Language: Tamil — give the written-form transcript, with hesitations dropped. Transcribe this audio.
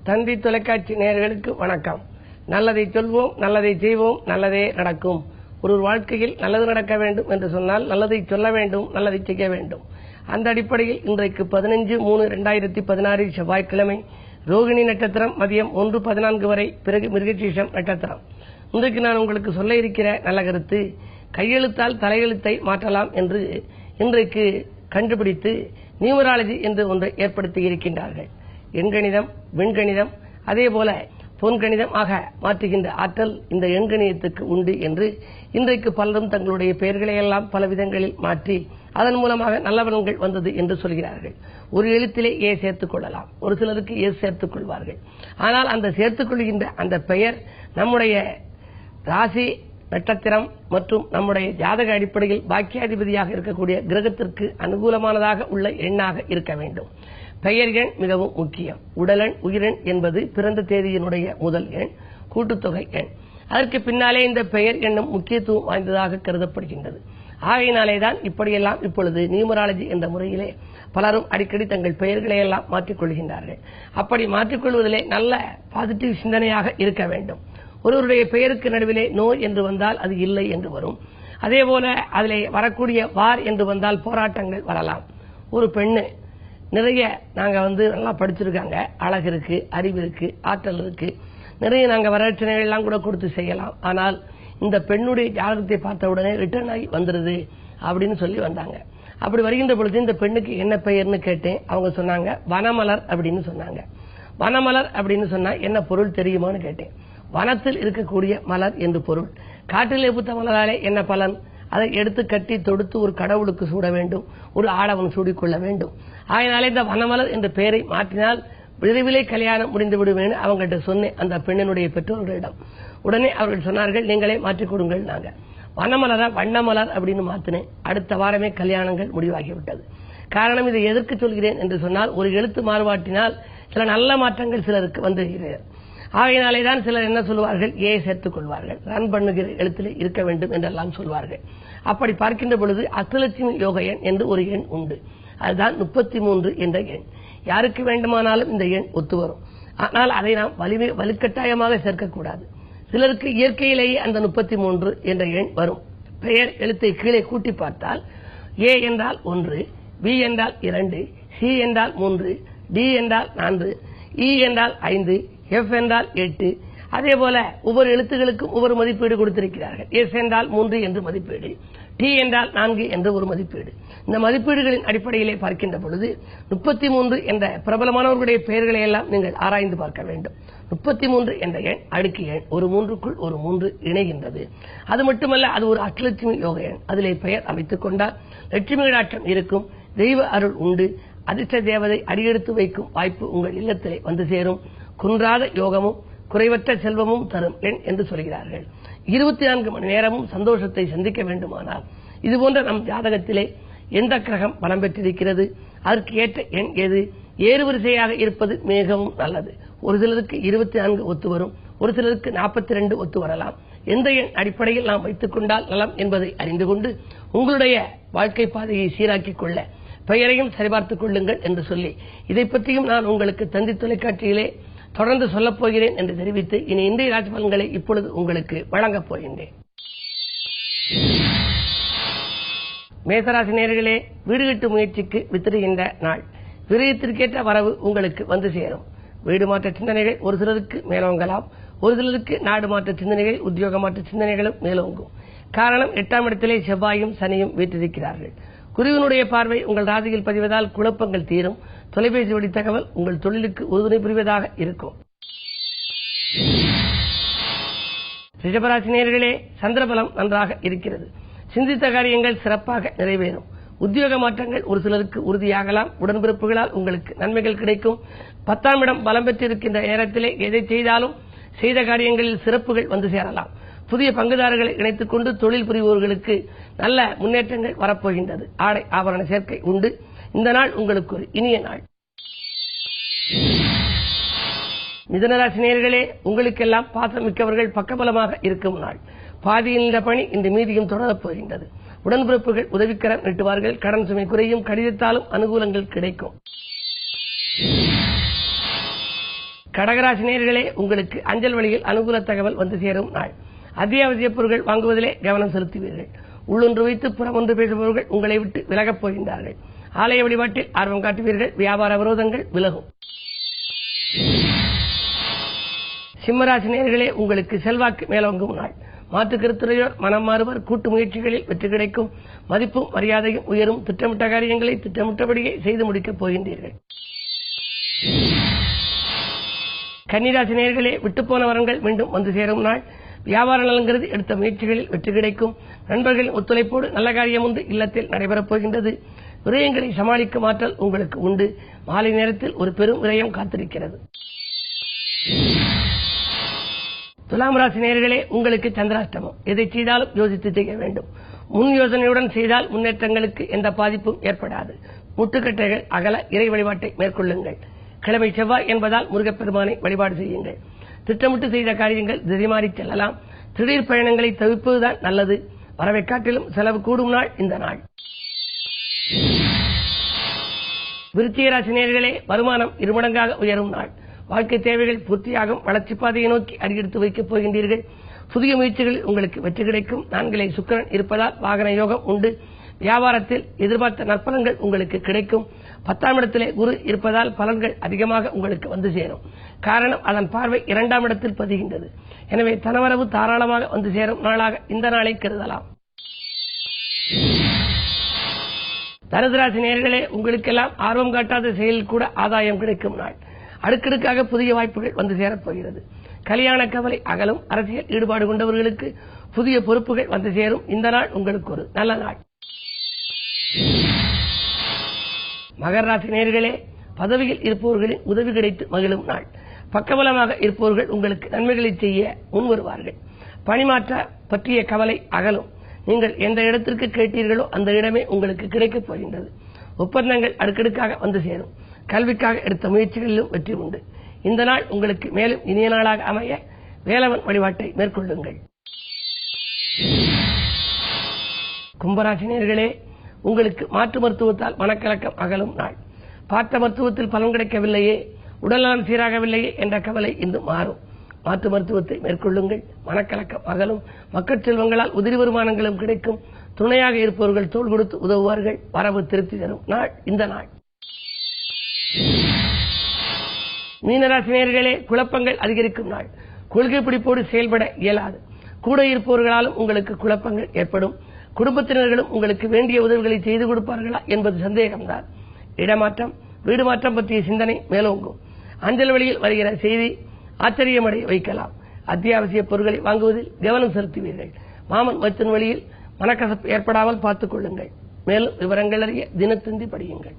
தந்தி தொலைக்காட்சி நேயர்களுக்கு வணக்கம். நல்லதை சொல்வோம், நல்லதை செய்வோம், நல்லதே நடக்கும். ஒரு வாழ்க்கையில் நல்லது நடக்க வேண்டும் என்று சொன்னால் நல்லதை சொல்ல வேண்டும், நல்லதை செய்ய வேண்டும். அந்த அடிப்படையில் இன்றைக்கு 15/3/2016 செவ்வாய்க்கிழமை ரோகிணி நட்சத்திரம் மதியம் 1:14 வரை, பிறகு மிருகசீரிஷம் நட்சத்திரம். இன்றைக்கு நான் உங்களுக்கு சொல்ல இருக்கிற நல்ல கருத்து, கையெழுத்தால் தலையெழுத்தை மாற்றலாம் என்று இன்றைக்கு கண்டுபிடித்து நியூமராலஜி என்று ஒன்றை ஏற்படுத்தி இருக்கின்றார்கள். எண்கணிதம், விண்கணிதம், அதே போல பொன்கணிதம் ஆக மாற்றுகின்ற ஆற்றல் இந்த எண்கணிதத்துக்கு உண்டு என்று இன்றைக்கு பலரும் தங்களுடைய பெயர்களை எல்லாம் பல விதங்களில் மாற்றி அதன் மூலமாக நல்ல பலன்கள் வந்தது என்று சொல்கிறார்கள். ஒரு எழுத்திலே ஏ சேர்த்துக் கொள்ளலாம், ஒரு சிலருக்கு எஸ் சேர்த்துக் கொள்வார்கள். ஆனால் அந்த சேர்த்துக் கொள்கின்ற அந்த பெயர் நம்முடைய ராசி, நட்சத்திரம் மற்றும் நம்முடைய ஜாதக அடிப்படையில் பாக்கியாதிபதியாக இருக்கக்கூடிய கிரகத்திற்கு அனுகூலமானதாக உள்ள எண்ணாக இருக்க வேண்டும். பெயர் எண் மிகவும் முக்கியம். உடலெண், உயிரெண் என்பது பிறந்த தேதியினுடைய முதல் எண், கூட்டுத்தொகை எண். அதற்கு பின்னாலே இந்த பெயர் எண்ணும் முக்கியத்துவம் வாய்ந்ததாக கருதப்படுகின்றது. ஆகையினாலேதான் இப்படியெல்லாம் இப்பொழுது நியூமராலஜி என்ற முறையிலே பலரும் அடிக்கடி தங்கள் பெயர்களை எல்லாம் மாற்றிக்கொள்கின்றார்கள். அப்படி மாற்றிக்கொள்வதிலே நல்ல பாசிட்டிவ் சிந்தனையாக இருக்க வேண்டும். ஒருவருடைய பெயருக்கு நடுவிலே நோ என்று வந்தால் அது இல்லை என்று வரும். அதே போல அதிலே வரக்கூடிய வார் என்று வந்தால் போராட்டங்கள் வரலாம். ஒரு பெண்ணு நிறைய நாங்க நல்லா படிச்சிருக்காங்க, அழகு இருக்கு, அறிவு இருக்கு, ஆற்றல் இருக்கு, நிறைய நாங்க வரட்சணைகள் எல்லாம் கூட கொடுத்து செய்யலாம். ஆனால் இந்த பெண்ணுடைய ஜாதகத்தை பார்த்த உடனே ரிட்டர்ன் ஆகி வந்துருது அப்படின்னு சொல்லி வந்தாங்க. அப்படி வருகின்ற பொழுது இந்த பெண்ணுக்கு என்ன பெயர்னு கேட்டேன். அவங்க சொன்னாங்க வனமலர் அப்படின்னு சொன்னாங்க. வனமலர் அப்படின்னு சொன்னா என்ன பொருள் தெரியுமான்னு கேட்டேன். வனத்தில் இருக்கக்கூடிய மலர் என்று பொருள். காட்டிலே பூத்த மலராலே என்ன பலன்? அதை எடுத்து கட்டி தொடுத்து ஒரு கடவுளுக்கு சூட வேண்டும், ஒரு ஆடவன் சூடிக்கொள்ள வேண்டும். ஆகையினாலே இந்த வனமலர் என்ற பெயரை மாற்றினால் விரைவிலே கல்யாணம் முடிந்து விடுவேன் அவங்கள்ட்ட சொன்னேன், அந்த பெண்ணினுடைய பெற்றோர்களிடம். உடனே அவர்கள் சொன்னார்கள், நீங்களே மாற்றிக் கொடுங்கள். நாங்க வனமலரா வண்ணமலர் அப்படின்னு மாத்தினேன். அடுத்த வாரமே கல்யாணங்கள் முடிவாகிவிட்டது. காரணம், இதை எதற்கு சொல்கிறேன் என்று சொன்னால், ஒரு எழுத்து மாறுபாட்டினால் சில நல்ல மாற்றங்கள் சிலருக்கு வந்துகிறது. ஆகையினாலேதான் சிலர் என்ன சொல்வார்கள், ஏ சேர்த்துக் கொள்வார்கள், ரன் பண்ணுகிற எழுத்திலே இருக்க வேண்டும் என்றெல்லாம் சொல்வார்கள். அப்படி பார்க்கின்ற பொழுது அஷ்டலட்சுமி யோக எண் என்று ஒரு எண் உண்டு. அதுதான் 33 என்ற எண். யாருக்கு வேண்டுமானாலும் இந்த எண் ஒத்து வரும். ஆனால் அதை நாம் வலுக்கட்டாயமாக சேர்க்கக்கூடாது. சிலருக்கு இயற்கையிலேயே அந்த 33 என்ற எண் வரும். பெயர் எழுத்தை கீழே கூட்டி பார்த்தால் ஏ என்றால் 1, பி என்றால் 2, சி என்றால் 3, டி என்றால் 4, இ என்றால் 5, எஃப் என்றால் 8. அதே போல ஒவ்வொரு எழுத்துகளுக்கும் ஒவ்வொரு மதிப்பீடு கொடுத்திருக்கிறார்கள். எஸ் என்றால் 3 என்று மதிப்பீடு, டி என்றால் 4 என்று ஒரு மதிப்பீடு. இந்த மதிப்பீடுகளின் அடிப்படையிலே பார்க்கின்ற பொழுது 33 என்ற பிரபலமானவர்களுடைய பெயர்களை எல்லாம் நீங்கள் ஆராய்ந்து பார்க்க வேண்டும். 33 என்ற எண் அடுக்கு எண், ஒரு 3க்குள் ஒரு 3 இணைகின்றது. அது மட்டுமல்ல, அது ஒரு அஷ்டலட்சுமி யோக எண். அதிலே பெயர் அமைத்துக் கொண்டால் லட்சுமி கடாட்சம் இருக்கும், தெய்வ அருள் உண்டு, அதிர்ஷ்ட தேவதை அடியெடுத்து வைக்கும் வாய்ப்பு உங்கள் இல்லத்திலே வந்து சேரும். குன்றாத யோகமும் குறைவற்ற செல்வமும் தரும் எண் என்று சொல்கிறார்கள். 24 மணி நேரமும் சந்தோஷத்தை சந்திக்க வேண்டுமானால் இதுபோன்ற நம் ஜாதகத்திலே எந்த கிரகம் பலம் பெற்றிருக்கிறது, அதற்கு ஏற்ற எண் எது, ஏறுவரிசையாக இருப்பது மிகவும் நல்லது. ஒரு சிலருக்கு 24 ஒத்து வரும், ஒரு சிலருக்கு 42 ஒத்து வரலாம். எந்த எண் அடிப்படையில் நாம் வைத்துக் கொண்டால் நலம் என்பதை அறிந்து கொண்டு உங்களுடைய வாழ்க்கை பாதையை சீராக்கிக் கொள்ள பெயரையும் சரிபார்த்துக் கொள்ளுங்கள் என்று சொல்லி, இதை பற்றியும் நான் உங்களுக்கு தந்தி தொலைக்காட்சியிலே தொடர்ந்து சொல்லப் போகிறேன் என்று தெரிவித்து இனி இன்றைய ராசி பலன்களை இப்பொழுது உங்களுக்கு வழங்கப் போகின்றேன். மேசராசி நேயர்களே, வீடு கட்டு முயற்சிக்கு வித்திடுகின்ற நாள். விரயத்திற்கேற்ற வரவு உங்களுக்கு வந்து சேரும். வீடு மாற்ற சிந்தனைகள் ஒரு சிலருக்கு மேலோங்கலாம், ஒரு சிலருக்கு நாடு மாற்ற சிந்தனைகள், உத்தியோக மாற்ற சிந்தனைகளும் மேலோங்கும். காரணம், 8ஆம் இடத்திலே செவ்வாயும் சனியும் வீற்றிருக்கிறார்கள். குருவினுடைய பார்வை உங்கள் ராசியில் பதிவதால் குழப்பங்கள் தீரும். தொலைபேசி வழி தகவல் உங்கள் தொழிலுக்கு உறுதுணை புரிவதாக இருக்கும். ரிஷபராசி நேயர்களே, சந்திரபலம் நன்றாக இருக்கிறது. சிந்தித்த காரியங்கள் சிறப்பாக நிறைவேறும். உத்தியோக மாற்றங்கள் ஒரு சிலருக்கு உறுதியாகலாம். உடன்பிறப்புகளால் உங்களுக்கு நன்மைகள் கிடைக்கும். 10ஆம் இடம் பலம் பெற்றிருக்கின்ற நேரத்திலே எதை செய்தாலும் செய்த காரியங்களில் சிறப்புகள் வந்து சேரலாம். புதிய பங்குதாரர்களை இணைத்துக் கொண்டு தொழில் புரிவோர்களுக்கு நல்ல முன்னேற்றங்கள் வரப்போகின்றது. ஆடை ஆபரண சேர்க்கை உண்டு. இந்த நாள் உங்களுக்கு ஒரு இனிய நாள். மிதுனராசி நேயர்களே, உங்களுக்கெல்லாம் பாசமிக்கவர்கள் பக்கபலமாக இருக்கும் நாள். பாதியில் இந்த பணி இன்று மீதியும் தொடரப் போகின்றது. உடன்பிறப்புகள் உதவிக்கரம் நீட்டுவார்கள். கடன் சுமை குறையும். கடிதத்தாலும் அனுகூலங்கள் கிடைக்கும். கடகராசி நேயர்களே, உங்களுக்கு அஞ்சல் வழியில் அனுகூல தகவல் வந்து சேரும் நாள். அத்தியாவசிய பொருட்கள் வாங்குவதிலே கவனம் செலுத்துவீர்கள். உள்ளொன்று வைத்து புறம் ஒன்று பேசுபவர்கள் உங்களை விட்டு விலகப் போகின்றார்கள். ஆலய வழிபாட்டில் ஆர்வம் காட்டுவீர்கள். வியாபார விரோதங்கள் விலகும். சிம்மராசி நேயர்களே, உங்களுக்கு செல்வாக்கு மேலோங்கும் நாள். மாற்று கருத்துரையோர் மனம் மாறுவர். கூட்டு முயற்சிகளில் வெற்றி கிடைக்கும். மதிப்பும் மரியாதையும் உயரும். திட்டமிட்ட காரியங்களை திட்டமிட்டபடியே செய்து முடிக்கப் போகின்றீர்கள். கன்னிராசி நேயர்களே, விட்டுப்போன வரங்கள் மீண்டும் வந்து சேரும் நாள். வியாபார நலங்கிறது எடுத்த முயற்சிகளில் வெற்றி கிடைக்கும். நண்பர்களின் ஒத்துழைப்போடு நல்ல காரியம் ஒன்று இல்லத்தில் நடைபெறப் போகின்றது. விரயங்களை சமாளிக்கும் ஆற்றல் உங்களுக்கு உண்டு. மாலை நேரத்தில் ஒரு பெரும் விரயம் காத்திருக்கிறது. துலாம் ராசி நேயர்களே, உங்களுக்கு சந்திராஷ்டமம். எதை செய்தாலும் யோசித்து செய்ய வேண்டும். முன் யோசனையுடன் செய்தால் முன்னேற்றங்களுக்கு எந்த பாதிப்பும் ஏற்படாது. முட்டுக்கட்டைகள் அகல இறை வழிபாட்டை மேற்கொள்ளுங்கள். கிழமை செவ்வாய் என்பதால் முருகப்பெருமானை வழிபாடு செய்யுங்கள். திட்டமிட்டு செய்த காரியங்கள் திசைமாறி செல்லலாம். திடீர் பயணங்களை தவிர்ப்பதுதான் நல்லது. வரவை காட்டிலும் செலவு கூடும் நாள் இந்த நாள். விருச்சிக ராசி நேயர்களே, வருமானம் இருமடங்காக உயரும் நாள். வாழ்க்கை தேவைகள் பூர்த்தியாகும். வளர்ச்சி பாதையை நோக்கி அடியெடுத்து வைக்கப் போகின்றீர்கள். புதிய முயற்சிகளில் உங்களுக்கு வெற்றி கிடைக்கும். 4 சுக்கிரன் இருப்பதால் வாகன யோகம் உண்டு. வியாபாரத்தில் எதிர்பார்த்த நற்பலன்கள் உங்களுக்கு கிடைக்கும். 10ஆம் இடத்திலே குரு இருப்பதால் பலன்கள் அதிகமாக உங்களுக்கு வந்து சேரும். காரணம், அதன் பார்வை 2ஆம் இடத்தில் பதிகின்றது. எனவே தனவரவு தாராளமாக வந்து சேரும் நாளாக இந்த நாளை கருதலாம். தனுசு ராசி நேயர்களே, உங்களுக்கெல்லாம் ஆர்வம் காட்டாத செயலில் கூட ஆதாயம் கிடைக்கும் நாள். அடுக்கடுக்காக புதிய வாய்ப்புகள் வந்து சேரப்போகிறது. கல்யாண கவலை அகலும். அரசியல் ஈடுபாடு கொண்டவர்களுக்கு புதிய பொறுப்புகள் வந்து சேரும். இந்த நாள் உங்களுக்கு ஒரு நல்ல நாள். மகர ராசி நேயர்களே, பதவியில் இருப்பவர்களின் உதவி கிடைத்து மகிழும் நாள். பக்கபலமாக இருப்பவர்கள் உங்களுக்கு நன்மைகளை செய்ய முன்வருவார்கள். பணிமாற்ற பற்றிய கவலை அகலும். நீங்கள் எந்த இடத்திற்கு கேட்டீர்களோ அந்த இடமே உங்களுக்கு கிடைக்கப் போகின்றது. ஒப்பந்தங்கள் அடுக்கடுக்காக வந்து சேரும். கல்விக்காக எடுத்த முயற்சிகளிலும் வெற்றி உண்டு. இந்த நாள் உங்களுக்கு மேலும் இனிய நாளாக அமைய வேலவன் வழிபாட்டை மேற்கொள்ளுங்கள். கும்பராசி நேயர்களே, உங்களுக்கு மாற்று மருத்துவத்தால் மனக்கலக்கம் அகலும் நாள். பார்த்த மருத்துவத்தில் பலன் கிடைக்கவில்லையே, உடல்நலம் சீராகவில்லையே என்ற கவலை இன்று மாறும். மாற்று மருத்துவத்தை மேற்கொள்ளுங்கள். மனக்கலக்கம் அகலும். மக்கள் செல்வங்களால் உதிரி வருமானங்களும் கிடைக்கும். துணையாக இருப்பவர்கள் தோள் கொடுத்து உதவுவார்கள். வரவு திருப்தி தரும் நாள் இந்த நாள். மீனராசி நேயர்களே, குழப்பங்கள் அதிகரிக்கும் நாள். கொள்கை பிடிப்போடு செயல்பட இயலாது. கூட இருப்பவர்களாலும் உங்களுக்கு குழப்பங்கள் ஏற்படும். குடும்பத்தினர்களும் உங்களுக்கு வேண்டிய உதவிகளை செய்து கொடுப்பார்களா என்பது சந்தேகம்தான். இடமாற்றம், வீடு மாற்றம் பற்றிய சிந்தனை மேலோங்கும். அஞ்சல் வழியில் வருகிற செய்தி ஆச்சரியமடைய வைக்கலாம். அத்தியாவசிய பொருட்களை வாங்குவதில் கவனம் செலுத்துவீர்கள். மாமன் மச்சின் வழியில் மனக்கசப்பு ஏற்படாமல் பார்த்துக் கொள்ளுங்கள். மேலும் விவரங்கள் அறிய தினத்தந்தி படியுங்கள்.